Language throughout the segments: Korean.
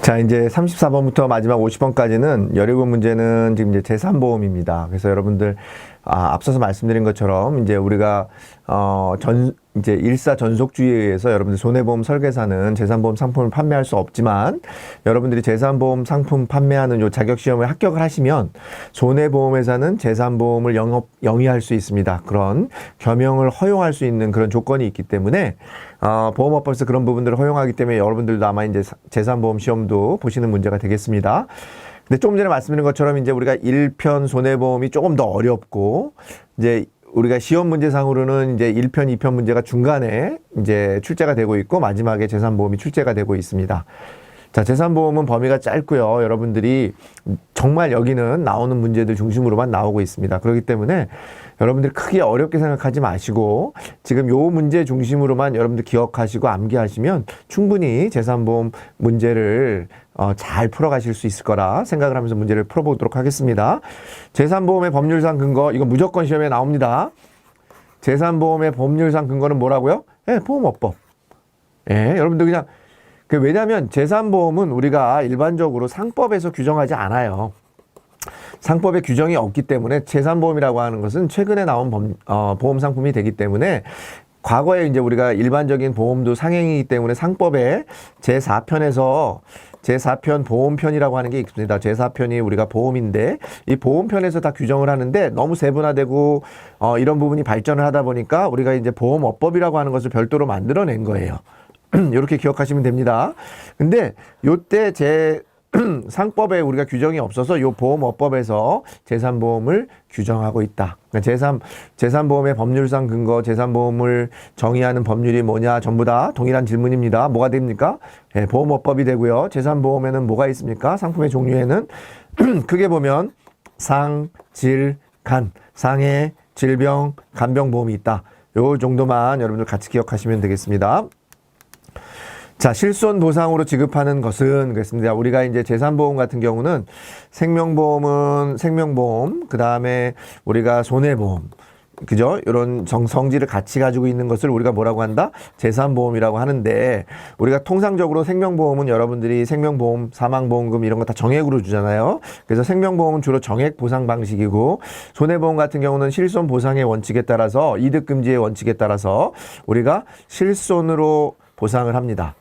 자, 이제 34번부터 마지막 50번까지는 17문제는 지금 이제 재산보험입니다. 그래서 여러분들, 앞서서 말씀드린 것처럼 이제 우리가, 이제 일사전속주의에 의해서 여러분들 손해보험 설계사는 재산보험 상품을 판매할 수 없지만 여러분들이 재산보험 상품 판매하는 요 자격시험에 합격을 하시면 손해보험회사는 재산보험을 영위할 수 있습니다. 그런 겸용을 허용할 수 있는 그런 조건이 있기 때문에 보험업법에서 그런 부분들을 허용하기 때문에 여러분들도 아마 이제 재산보험 시험도 보시는 문제가 되겠습니다. 근데 조금 전에 말씀드린 것처럼 이제 우리가 1편 손해보험이 조금 더 어렵고 이제 우리가 시험 문제상으로는 이제 1편, 2편 문제가 중간에 이제 출제가 되고 있고 마지막에 재산보험이 출제가 되고 있습니다. 자, 재산보험은 범위가 짧고요. 여러분들이 정말 여기는 나오는 문제들 중심으로만 나오고 있습니다. 그렇기 때문에 여러분들이 크게 어렵게 생각하지 마시고 지금 요 문제 중심으로만 여러분들 기억하시고 암기하시면 충분히 재산보험 문제를 잘 풀어가실 수 있을 거라 생각을 하면서 문제를 풀어보도록 하겠습니다. 재산보험의 법률상 근거, 이거 무조건 시험에 나옵니다. 재산보험의 법률상 근거는 뭐라고요? 예, 보험업법. 예, 여러분들 그냥 왜냐하면 재산보험은 우리가 일반적으로 상법에서 규정하지 않아요. 상법에 규정이 없기 때문에 재산보험이라고 하는 것은 최근에 나온 보험 상품이 되기 때문에 과거에 이제 우리가 일반적인 보험도 상행이기 때문에 상법에 제4편에서 제4편 보험편이라고 하는 게 있습니다. 제4편이 우리가 보험인데 이 보험편에서 다 규정을 하는데 너무 세분화되고 이런 부분이 발전을 하다 보니까 우리가 이제 보험업법이라고 하는 것을 별도로 만들어낸 거예요. 이렇게 기억하시면 됩니다. 근데 요때 상법에 우리가 규정이 없어서 요 보험업법에서 재산보험을 규정하고 있다. 그러니까 재산보험의 법률상 근거, 재산보험을 정의하는 법률이 뭐냐 전부 다 동일한 질문입니다. 뭐가 됩니까? 네, 보험업법이 되고요. 재산보험에는 뭐가 있습니까? 상품의 종류에는 크게 보면 상, 질, 간, 상해, 질병, 간병보험이 있다. 요 정도만 여러분들 같이 기억하시면 되겠습니다. 자, 실손보상으로 지급하는 것은 그렇습니다. 우리가 이제 재산보험 같은 경우는 생명보험은 생명보험, 그 다음에 우리가 손해보험, 그죠? 이런 성질을 같이 가지고 있는 것을 우리가 뭐라고 한다? 재산보험이라고 하는데 우리가 통상적으로 생명보험은 여러분들이 생명보험, 사망보험금 이런 거 다 정액으로 주잖아요. 그래서 생명보험은 주로 정액 보상 방식이고 손해보험 같은 경우는 실손 보상의 원칙에 따라서 이득금지의 원칙에 따라서 우리가 실손으로 보상을 합니다.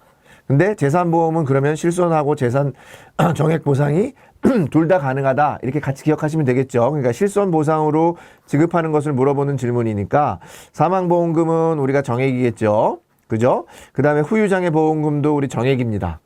근데 재산보험은 그러면 실손하고 재산 정액 보상이 둘 다 가능하다. 이렇게 같이 기억하시면 되겠죠. 그러니까 실손 보상으로 지급하는 것을 물어보는 질문이니까 사망보험금은 우리가 정액이겠죠. 그죠? 그 다음에 후유장애 보험금도 우리 정액입니다.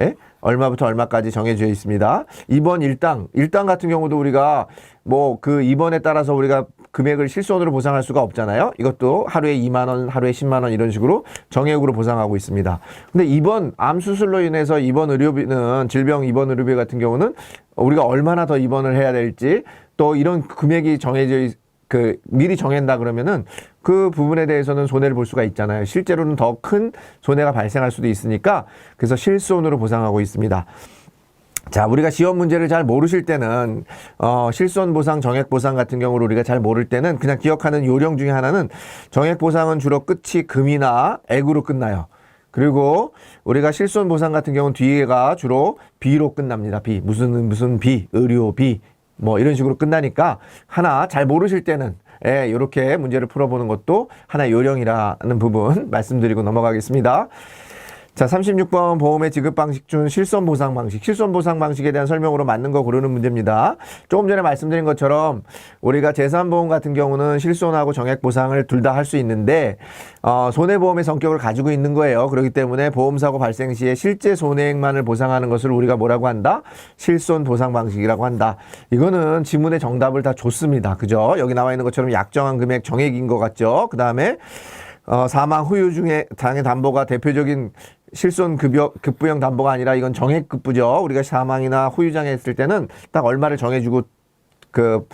예? 얼마부터 얼마까지 정해져 있습니다. 입원 일당 같은 경우도 우리가 뭐 그 입원에 따라서 우리가 금액을 실손으로 보상할 수가 없잖아요. 이것도 하루에 2만 원, 하루에 10만 원 이런 식으로 정액으로 보상하고 있습니다. 근데 암 수술로 인해서 입원 의료비는 질병 입원 의료비 같은 경우는 우리가 얼마나 더 입원을 해야 될지 또 이런 금액이 정해져 미리 정한다 그러면은 그 부분에 대해서는 손해를 볼 수가 있잖아요. 실제로는 더 큰 손해가 발생할 수도 있으니까 그래서 실손으로 보상하고 있습니다. 자, 우리가 시험 문제를 잘 모르실 때는 실손 보상, 정액 보상 같은 경우를 우리가 잘 모를 때는 그냥 기억하는 요령 중에 하나는 정액 보상은 주로 끝이 금이나 액으로 끝나요. 그리고 우리가 실손 보상 같은 경우는 뒤에가 주로 비로 끝납니다. 비 무슨 비, 의료비 뭐 이런 식으로 끝나니까 하나 잘 모르실 때는 이렇게 문제를 풀어보는 것도 하나의 요령이라는 부분 말씀드리고 넘어가겠습니다. 자, 36번 보험의 지급 방식 중 실손 보상 방식. 실손 보상 방식에 대한 설명으로 맞는 거 고르는 문제입니다. 조금 전에 말씀드린 것처럼 우리가 재산보험 같은 경우는 실손하고 정액 보상을 둘 다 할 수 있는데 손해보험의 성격을 가지고 있는 거예요. 그렇기 때문에 보험사고 발생 시에 실제 손해액만을 보상하는 것을 우리가 뭐라고 한다? 실손 보상 방식이라고 한다. 이거는 지문의 정답을 다 줬습니다. 그죠? 여기 나와 있는 것처럼 약정한 금액 정액인 것 같죠? 그 다음에 사망 후유 중에 당해 담보가 대표적인 실손 급부형 담보가 아니라 이건 정액 급부죠. 우리가 사망이나 후유장애 했을 때는 딱 얼마를 정해주고 그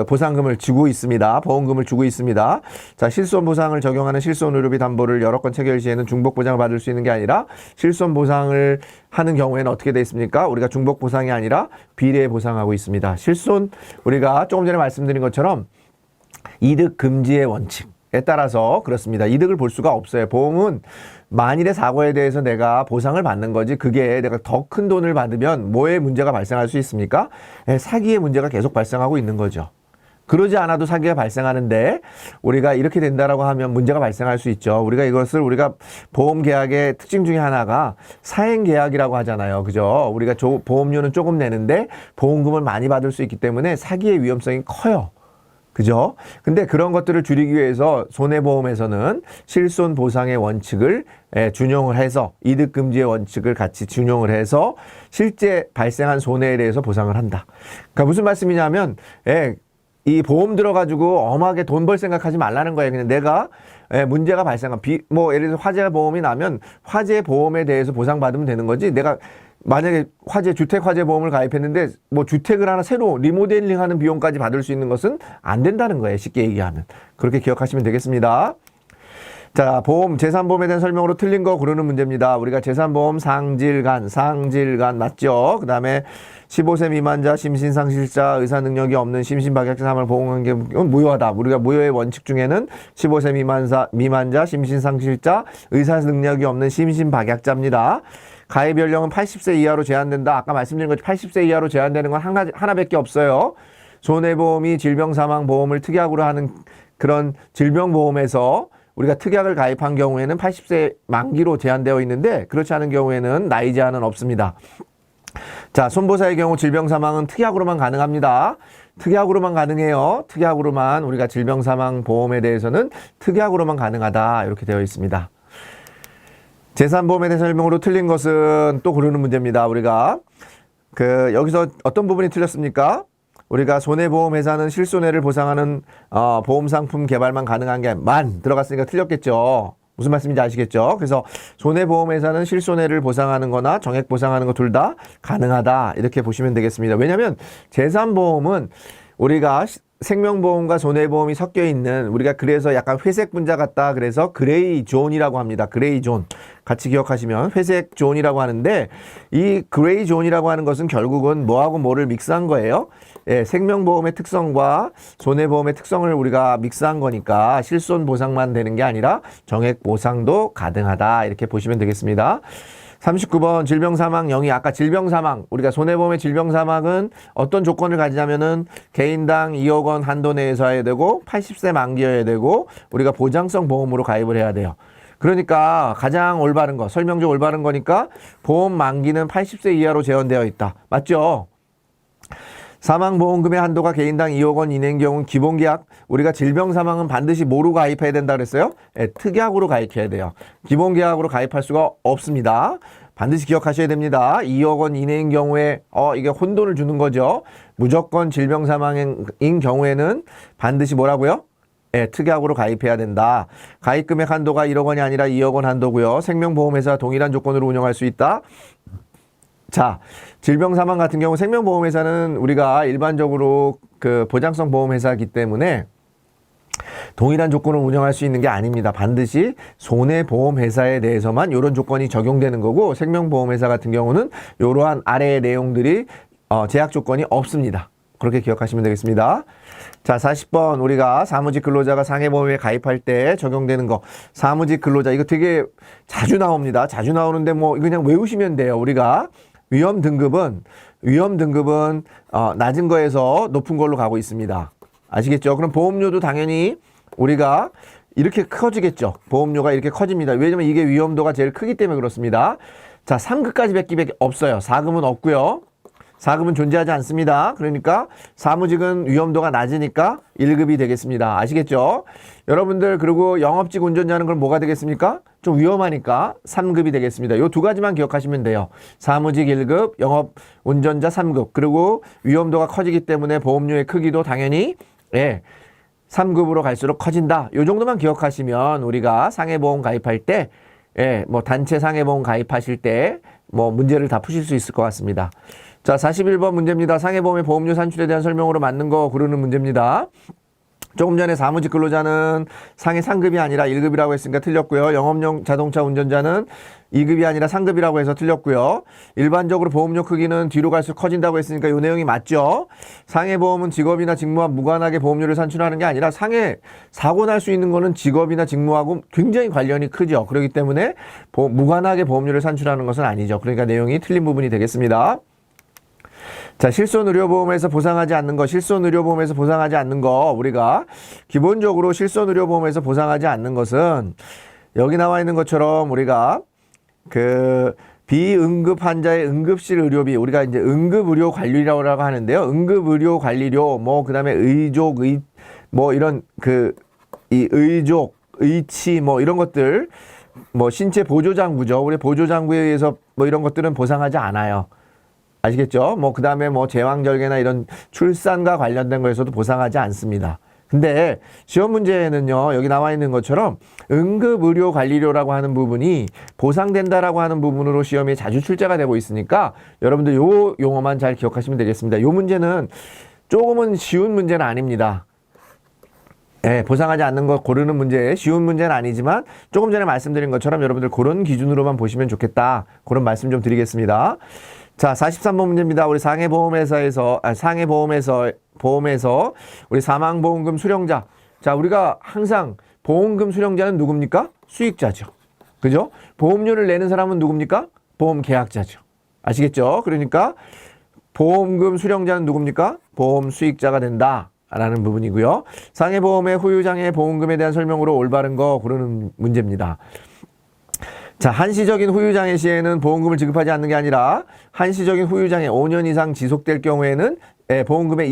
보상금을 주고 있습니다. 보험금을 주고 있습니다. 자, 실손 보상을 적용하는 실손 의료비 담보를 여러 건 체결 시에는 중복 보장을 받을 수 있는 게 아니라 실손 보상을 하는 경우에는 어떻게 되어 있습니까? 우리가 중복 보상이 아니라 비례 보상하고 있습니다. 실손 우리가 조금 전에 말씀드린 것처럼 이득 금지의 원칙. 따라서 그렇습니다. 이득을 볼 수가 없어요. 보험은 만일의 사고에 대해서 내가 보상을 받는 거지, 그게 내가 더 큰 돈을 받으면 뭐에 문제가 발생할 수 있습니까? 사기의 문제가 계속 발생하고 있는 거죠. 그러지 않아도 사기가 발생하는데 우리가 이렇게 된다라고 하면 문제가 발생할 수 있죠. 우리가 보험 계약의 특징 중에 하나가 사행 계약이라고 하잖아요. 그죠? 우리가 보험료는 조금 내는데 보험금을 많이 받을 수 있기 때문에 사기의 위험성이 커요. 그죠? 근데 그런 것들을 줄이기 위해서 손해보험에서는 실손 보상의 원칙을 준용을 해서, 이득 금지의 원칙을 같이 준용을 해서 실제 발생한 손해에 대해서 보상을 한다. 그러니까 무슨 말씀이냐면, 이 보험 들어가지고 엄하게 돈 벌 생각하지 말라는 거예요. 그냥 내가 문제가 발생한 예를 들어서 화재 보험이 나면 화재 보험에 대해서 보상받으면 되는 거지. 내가 만약에 주택 화재 보험을 가입했는데 주택을 하나 새로 리모델링 하는 비용까지 받을 수 있는 것은 안 된다는 거예요. 쉽게 얘기하면. 그렇게 기억하시면 되겠습니다. 자, 재산보험에 대한 설명으로 틀린 거 고르는 문제입니다. 우리가 재산보험 상질간 맞죠? 그 다음에 15세 미만자, 심신상실자, 의사능력이 없는 심신박약자 사망을 보험하는 게 무효하다. 우리가 무효의 원칙 중에는 15세 미만자, 심신상실자, 의사능력이 없는 심신박약자입니다. 가입 연령은 80세 이하로 제한된다. 아까 말씀드린 것처럼 80세 이하로 제한되는 건 하나밖에 없어요. 손해보험이 질병사망보험을 특약으로 하는 그런 질병보험에서 우리가 특약을 가입한 경우에는 80세 만기로 제한되어 있는데, 그렇지 않은 경우에는 나이 제한은 없습니다. 자, 손보사의 경우 질병사망은 특약으로만 가능합니다. 특약으로만 가능해요. 특약으로만, 우리가 질병사망보험에 대해서는 특약으로만 가능하다, 이렇게 되어 있습니다. 재산보험에 대한 설명으로 틀린 것은 또 고르는 문제입니다. 우리가 여기서 어떤 부분이 틀렸습니까? 우리가 손해보험회사는 실손해를 보상하는 보험상품 개발만 가능한 게 들어갔으니까 틀렸겠죠. 무슨 말씀인지 아시겠죠? 그래서 손해보험회사는 실손해를 보상하는 거나 정액 보상하는 거 둘 다 가능하다, 이렇게 보시면 되겠습니다. 왜냐하면 재산보험은 우리가 생명보험과 손해보험이 섞여 있는, 우리가 그래서 약간 회색 분자 같다, 그래서 그레이 존이라고 합니다. 그레이 존. 같이 기억하시면 회색 존이라고 하는데, 이 그레이 존이라고 하는 것은 결국은 뭐하고 뭐를 믹스한 거예요? 생명보험의 특성과 손해보험의 특성을 우리가 믹스한 거니까 실손 보상만 되는 게 아니라 정액 보상도 가능하다, 이렇게 보시면 되겠습니다. 39번 질병사망 영위. 아까 질병사망, 우리가 손해보험의 질병사망은 어떤 조건을 가지냐면은 개인당 2억 원 한도 내에서 해야 되고 80세 만기여야 되고 우리가 보장성 보험으로 가입을 해야 돼요. 그러니까 가장 올바른 거, 설명적 올바른 거니까 보험 만기는 80세 이하로 제한되어 있다. 맞죠? 사망보험금의 한도가 개인당 2억 원 이내인 경우는 기본계약, 우리가 질병사망은 반드시 뭐로 가입해야 된다 그랬어요? 특약으로 가입해야 돼요. 기본계약으로 가입할 수가 없습니다. 반드시 기억하셔야 됩니다. 2억 원 이내인 경우에 이게 혼돈을 주는 거죠. 무조건 질병사망인 경우에는 반드시 뭐라고요? 특약으로 가입해야 된다. 가입금액 한도가 1억 원이 아니라 2억 원 한도고요. 생명보험회사 동일한 조건으로 운영할 수 있다. 자, 질병사망 같은 경우 생명보험회사는 우리가 일반적으로 보장성 보험회사이기 때문에 동일한 조건을 운영할 수 있는 게 아닙니다. 반드시 손해보험회사에 대해서만 이런 조건이 적용되는 거고, 생명보험회사 같은 경우는 이러한 아래의 내용들이 제약 조건이 없습니다. 그렇게 기억하시면 되겠습니다. 자, 40번 우리가 사무직 근로자가 상해보험에 가입할 때 적용되는 거. 사무직 근로자, 이거 되게 자주 나옵니다. 자주 나오는데 그냥 외우시면 돼요. 우리가 위험 등급은 낮은 거에서 높은 걸로 가고 있습니다. 아시겠죠? 그럼 보험료도 당연히 우리가 이렇게 커지겠죠. 보험료가 이렇게 커집니다. 왜냐면 이게 위험도가 제일 크기 때문에 그렇습니다. 자, 3급까지 뵙기밖에 없어요. 4급은 없고요. 4급은 존재하지 않습니다. 그러니까 사무직은 위험도가 낮으니까 1급이 되겠습니다. 아시겠죠? 여러분들, 그리고 영업직 운전자는 그럼 뭐가 되겠습니까? 좀 위험하니까 3급이 되겠습니다. 이 두 가지만 기억하시면 돼요. 사무직 1급, 영업 운전자 3급. 그리고 위험도가 커지기 때문에 보험료의 크기도 당연히 3급으로 갈수록 커진다. 이 정도만 기억하시면 우리가 상해보험 가입할 때, 단체 상해보험 가입하실 때 문제를 다 푸실 수 있을 것 같습니다. 자, 41번 문제입니다. 상해보험의 보험료 산출에 대한 설명으로 맞는 거 고르는 문제입니다. 조금 전에 사무직 근로자는 상해 상급이 아니라 1급이라고 했으니까 틀렸고요. 영업용 자동차 운전자는 2급이 아니라 3급이라고 해서 틀렸고요. 일반적으로 보험료 크기는 뒤로 갈수록 커진다고 했으니까 이 내용이 맞죠. 상해보험은 직업이나 직무와 무관하게 보험료를 산출하는 게 아니라 상해 사고 날 수 있는 거는 직업이나 직무하고 굉장히 관련이 크죠. 그렇기 때문에 무관하게 보험료를 산출하는 것은 아니죠. 그러니까 내용이 틀린 부분이 되겠습니다. 자, 실손의료보험에서 보상하지 않는 거, 실손의료보험에서 보상하지 않는 거, 우리가 기본적으로 실손의료보험에서 보상하지 않는 것은 여기 나와 있는 것처럼 우리가 비응급 환자의 응급실 의료비, 우리가 이제 응급의료관리료라고 하는데요. 응급의료관리료, 그다음에 의족, 이런 이 의족, 의치, 이런 것들, 신체 보조장구죠. 우리 보조장구에 의해서 이런 것들은 보상하지 않아요. 아시겠죠? 그 다음에 제왕절개나 이런 출산과 관련된 거에서도 보상하지 않습니다. 근데 시험 문제에는요, 여기 나와 있는 것처럼 응급의료관리료라고 하는 부분이 보상된다라고 하는 부분으로 시험에 자주 출제가 되고 있으니까 여러분들 요 용어만 잘 기억하시면 되겠습니다. 요 문제는 조금은 쉬운 문제는 아닙니다. 예, 보상하지 않는 거 고르는 문제, 쉬운 문제는 아니지만 조금 전에 말씀드린 것처럼 여러분들 그런 기준으로만 보시면 좋겠다. 그런 말씀 좀 드리겠습니다. 자, 43번 문제입니다. 우리 상해보험회사에서 우리 사망보험금 수령자. 자, 우리가 항상 보험금 수령자는 누굽니까? 수익자죠. 그죠? 보험료를 내는 사람은 누굽니까? 보험계약자죠. 아시겠죠? 그러니까 보험금 수령자는 누굽니까? 보험 수익자가 된다. 라는 부분이고요. 상해보험의 후유장애 보험금에 대한 설명으로 올바른 거 고르는 문제입니다. 자, 한시적인 후유장애 시에는 보험금을 지급하지 않는 게 아니라 한시적인 후유장애 5년 이상 지속될 경우에는 보험금의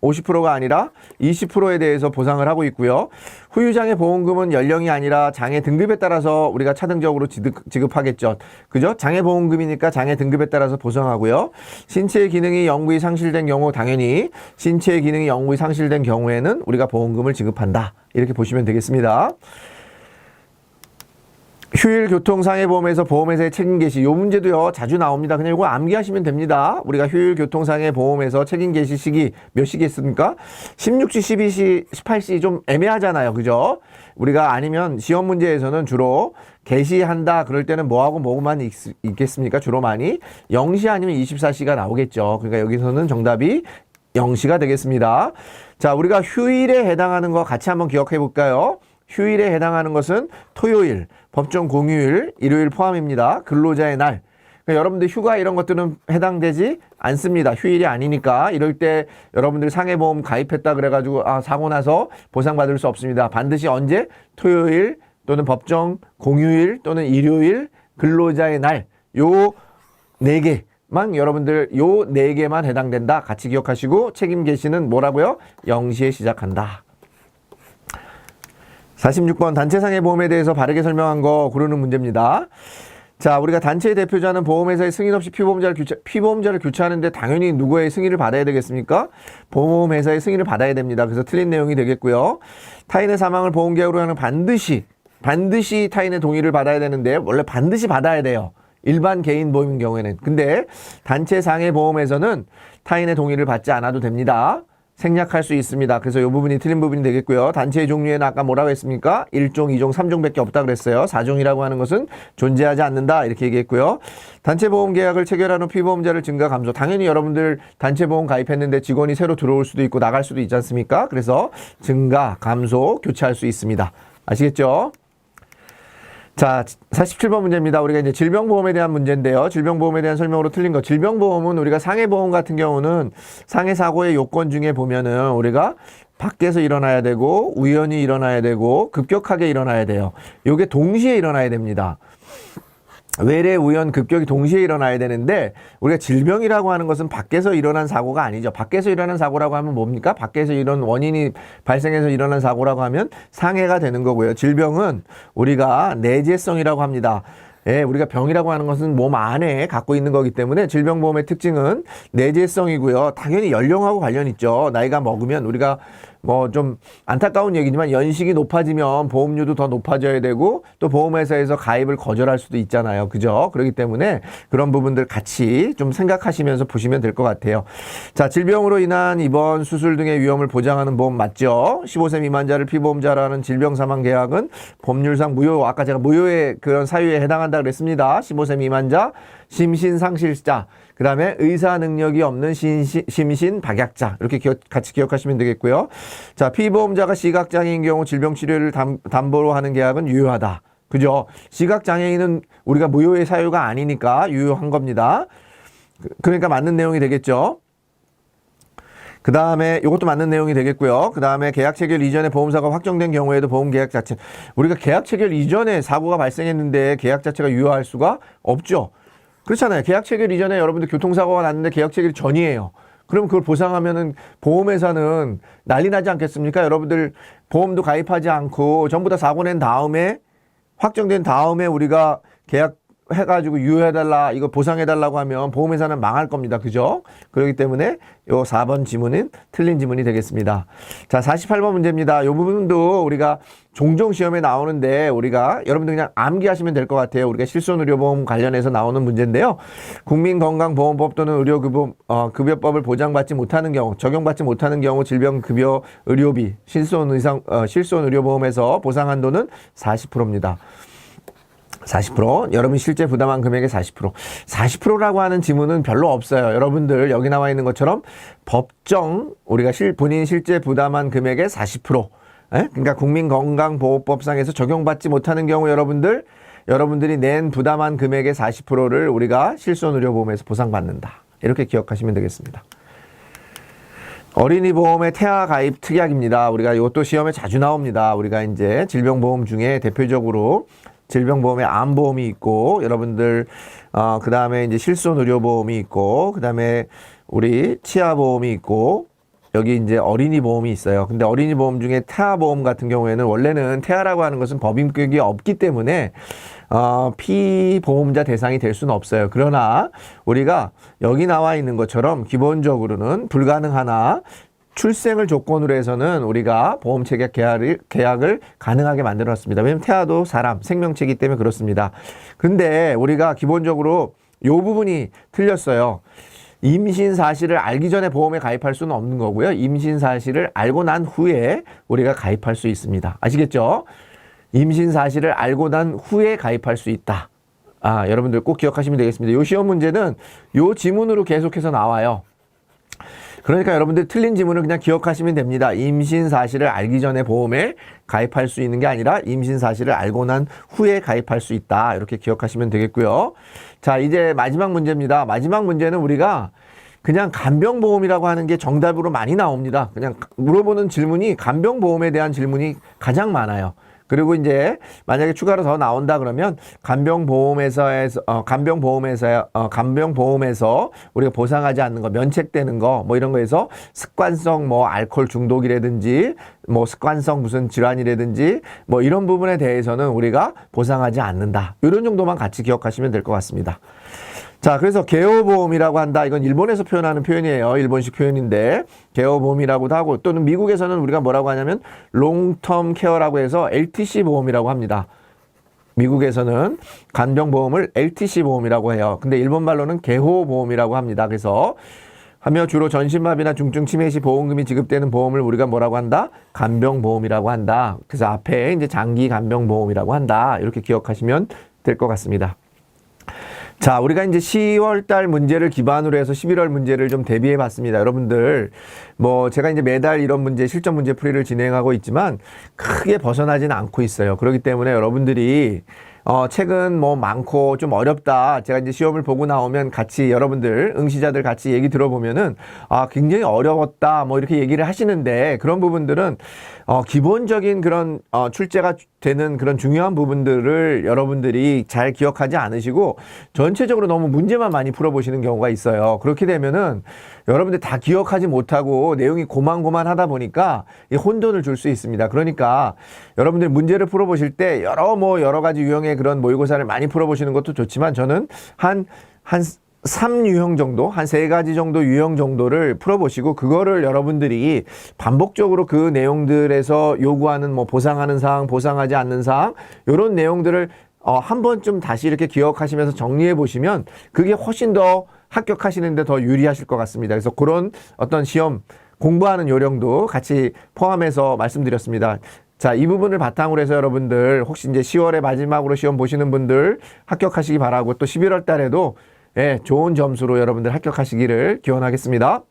50%가 아니라 20%에 대해서 보상을 하고 있고요. 후유장애 보험금은 연령이 아니라 장애 등급에 따라서 우리가 차등적으로 지급하겠죠. 그죠? 장애 보험금이니까 장애 등급에 따라서 보상하고요. 신체의 기능이 영구히 상실된 경우 당연히 신체의 기능이 영구히 상실된 경우에는 우리가 보험금을 지급한다. 이렇게 보시면 되겠습니다. 휴일 교통상해보험에서 보험회사의 책임 개시. 요 문제도요, 자주 나옵니다. 그냥 이거 암기하시면 됩니다. 우리가 휴일 교통상해보험에서 책임 개시 시기 몇 시겠습니까? 16시, 12시, 18시 좀 애매하잖아요. 그죠? 우리가 아니면 시험 문제에서는 주로 개시한다. 그럴 때는 뭐만 있겠습니까? 주로 많이 0시 아니면 24시가 나오겠죠. 그러니까 여기서는 정답이 0시가 되겠습니다. 자, 우리가 휴일에 해당하는 거 같이 한번 기억해 볼까요? 휴일에 해당하는 것은 토요일, 법정 공휴일, 일요일 포함입니다. 근로자의 날. 그러니까 여러분들 휴가 이런 것들은 해당되지 않습니다. 휴일이 아니니까. 이럴 때 여러분들 상해보험 가입했다 그래가지고 사고 나서 보상받을 수 없습니다. 반드시 언제? 토요일 또는 법정 공휴일 또는 일요일 근로자의 날. 요 4개만 여러분들 요 4개만 해당된다. 같이 기억하시고 책임 개시는 뭐라고요? 0시에 시작한다. 46번 단체상해보험에 대해서 바르게 설명한 거 고르는 문제입니다. 자, 우리가 단체의 대표자는 보험회사의 승인 없이 피보험자를 교체하는데 당연히 누구의 승인을 받아야 되겠습니까? 보험회사의 승인을 받아야 됩니다. 그래서 틀린 내용이 되겠고요. 타인의 사망을 보험계약으로 하는 반드시 타인의 동의를 받아야 되는데 원래 반드시 받아야 돼요. 일반 개인 보험인 경우에는. 근데 단체 상해보험에서는 타인의 동의를 받지 않아도 됩니다. 생략할 수 있습니다. 그래서 이 부분이 틀린 부분이 되겠고요. 단체의 종류에는 아까 뭐라고 했습니까? 1종, 2종, 3종밖에 없다 그랬어요. 4종이라고 하는 것은 존재하지 않는다 이렇게 얘기했고요. 단체보험 계약을 체결한 후 피보험자를 증가 감소. 당연히 여러분들 단체보험 가입했는데 직원이 새로 들어올 수도 있고 나갈 수도 있지 않습니까? 그래서 증가, 감소, 교체할 수 있습니다. 아시겠죠? 자, 47번 문제입니다. 우리가 이제 질병보험에 대한 문제인데요. 질병보험에 대한 설명으로 틀린 거. 질병보험은 우리가 상해보험 같은 경우는 상해사고의 요건 중에 보면은 우리가 밖에서 일어나야 되고 우연히 일어나야 되고 급격하게 일어나야 돼요. 요게 동시에 일어나야 됩니다. 외래, 우연, 급격이 동시에 일어나야 되는데 우리가 질병이라고 하는 것은 밖에서 일어난 사고가 아니죠. 밖에서 일어난 사고라고 하면 뭡니까? 밖에서 이런 원인이 발생해서 일어난 사고라고 하면 상해가 되는 거고요. 질병은 우리가 내재성이라고 합니다. 예, 우리가 병이라고 하는 것은 몸 안에 갖고 있는 거기 때문에 질병보험의 특징은 내재성이고요. 당연히 연령하고 관련 있죠. 나이가 먹으면 우리가 뭐 좀 안타까운 얘기지만 연식이 높아지면 보험료도 더 높아져야 되고 또 보험회사에서 가입을 거절할 수도 있잖아요. 그죠? 그렇기 때문에 그런 부분들 같이 좀 생각하시면서 보시면 될 것 같아요. 자, 질병으로 인한 입원, 수술 등의 위험을 보장하는 보험 맞죠? 15세 미만자를 피보험자라는 질병 사망 계약은 법률상 무효, 아까 제가 무효의 그런 사유에 해당한다 그랬습니다. 15세 미만자, 심신상실자, 그 다음에 의사 능력이 없는 심신박약자 이렇게 같이 기억하시면 되겠고요. 자, 피보험자가 시각장애인 경우 질병치료를 담보로 하는 계약은 유효하다. 그죠? 시각장애인은 우리가 무효의 사유가 아니니까 유효한 겁니다. 그러니까 맞는 내용이 되겠죠. 그 다음에 이것도 맞는 내용이 되겠고요. 그 다음에 계약 체결 이전에 보험사가 확정된 경우에도 보험 계약 자체, 우리가 계약 체결 이전에 사고가 발생했는데 계약 자체가 유효할 수가 없죠. 그렇잖아요. 계약 체결 이전에 여러분들 교통사고가 났는데 계약 체결 전이에요. 그럼 그걸 보상하면은 보험회사는 난리 나지 않겠습니까? 여러분들 보험도 가입하지 않고 전부 다 사고 낸 다음에 확정된 다음에 우리가 계약 해가지고 유효해달라, 이거 보상해달라고 하면 보험회사는 망할 겁니다. 그죠? 그렇기 때문에 요 4번 지문은 틀린 지문이 되겠습니다. 자, 48번 문제입니다. 요 부분도 우리가 종종 시험에 나오는데 우리가 여러분들 그냥 암기하시면 될 것 같아요. 우리가 실손의료보험 관련해서 나오는 문제인데요. 국민건강보험법 또는 의료급여법을 보장받지 못하는 경우, 적용받지 못하는 경우 질병급여 의료비, 실손의료보험에서 보상 한도는 40%입니다. 40%. 여러분 실제 부담한 금액의 40%. 40%라고 하는 지문은 별로 없어요. 여러분들 여기 나와 있는 것처럼 법정 우리가 본인 실제 부담한 금액의 40%. 그러니까 국민건강보호법상에서 적용받지 못하는 경우 여러분들이 낸 부담한 금액의 40%를 우리가 실손의료보험에서 보상받는다. 이렇게 기억하시면 되겠습니다. 어린이 보험의 태아 가입 특약입니다. 우리가 이것도 시험에 자주 나옵니다. 우리가 이제 질병보험 중에 대표적으로 질병보험에 암보험이 있고, 여러분들, 그 다음에 이제 실손의료보험이 있고, 그 다음에 우리 치아보험이 있고, 여기 이제 어린이 보험이 있어요. 근데 어린이 보험 중에 태아보험 같은 경우에는 원래는 태아라고 하는 것은 법인격이 없기 때문에, 피보험자 대상이 될 수는 없어요. 그러나 우리가 여기 나와 있는 것처럼 기본적으로는 불가능하나 출생을 조건으로 해서는 우리가 보험 체결 계약을 가능하게 만들어놨습니다. 왜냐하면 태아도 사람, 생명체이기 때문에 그렇습니다. 근데 우리가 기본적으로 이 부분이 틀렸어요. 임신 사실을 알기 전에 보험에 가입할 수는 없는 거고요. 임신 사실을 알고 난 후에 우리가 가입할 수 있습니다. 아시겠죠? 임신 사실을 알고 난 후에 가입할 수 있다. 여러분들 꼭 기억하시면 되겠습니다. 이 시험 문제는 이 지문으로 계속해서 나와요. 그러니까 여러분들 틀린 지문을 그냥 기억하시면 됩니다. 임신 사실을 알기 전에 보험에 가입할 수 있는 게 아니라 임신 사실을 알고 난 후에 가입할 수 있다. 이렇게 기억하시면 되겠고요. 자, 이제 마지막 문제입니다. 마지막 문제는 우리가 그냥 간병보험이라고 하는 게 정답으로 많이 나옵니다. 그냥 물어보는 질문이 간병보험에 대한 질문이 가장 많아요. 그리고 이제 만약에 추가로 더 나온다 그러면 간병보험에서 우리가 보상하지 않는 거, 면책되는 거, 뭐 이런 거에서 습관성 뭐 알코올 중독이라든지 뭐 습관성 무슨 질환이라든지 뭐 이런 부분에 대해서는 우리가 보상하지 않는다. 이런 정도만 같이 기억하시면 될 것 같습니다. 자, 그래서 개호보험이라고 한다. 이건 일본에서 표현하는 표현이에요. 일본식 표현인데 개호보험이라고도 하고, 또는 미국에서는 우리가 뭐라고 하냐면 롱텀 케어라고 해서 LTC 보험이라고 합니다. 미국에서는 간병보험을 LTC 보험이라고 해요. 근데 일본 말로는 개호보험이라고 합니다. 그래서 하며 주로 전신마비나 중증 치매 시 보험금이 지급되는 보험을 우리가 뭐라고 한다? 간병보험이라고 한다. 그래서 앞에 이제 장기 간병보험이라고 한다. 이렇게 기억하시면 될 것 같습니다. 자, 우리가 이제 10월 달 문제를 기반으로 해서 11월 문제를 좀 대비해 봤습니다. 여러분들, 뭐, 제가 이제 매달 이런 문제, 실전 문제 풀이를 진행하고 있지만 크게 벗어나지는 않고 있어요. 그렇기 때문에 여러분들이 책은 뭐 많고 좀 어렵다. 제가 이제 시험을 보고 나오면 같이 여러분들, 응시자들 같이 얘기 들어보면은, 굉장히 어려웠다. 뭐 이렇게 얘기를 하시는데, 그런 부분들은, 기본적인 그런, 출제가 되는 그런 중요한 부분들을 여러분들이 잘 기억하지 않으시고, 전체적으로 너무 문제만 많이 풀어보시는 경우가 있어요. 그렇게 되면은, 여러분들 다 기억하지 못하고 내용이 고만고만하다 보니까 혼돈을 줄 수 있습니다. 그러니까 여러분들 문제를 풀어보실 때 여러 가지 유형의 그런 모의고사를 많이 풀어보시는 것도 좋지만, 저는 한 3유형 정도, 한 3가지 정도 유형 정도를 풀어보시고, 그거를 여러분들이 반복적으로 그 내용들에서 요구하는 뭐 보상하는 사항, 보상하지 않는 사항, 요런 내용들을 한 번쯤 다시 이렇게 기억하시면서 정리해 보시면 그게 훨씬 더 합격하시는데 더 유리하실 것 같습니다. 그래서 그런 어떤 시험 공부하는 요령도 같이 포함해서 말씀드렸습니다. 자, 이 부분을 바탕으로 해서 여러분들 혹시 이제 10월에 마지막으로 시험 보시는 분들 합격하시기 바라고, 또 11월 달에도 예, 좋은 점수로 여러분들 합격하시기를 기원하겠습니다.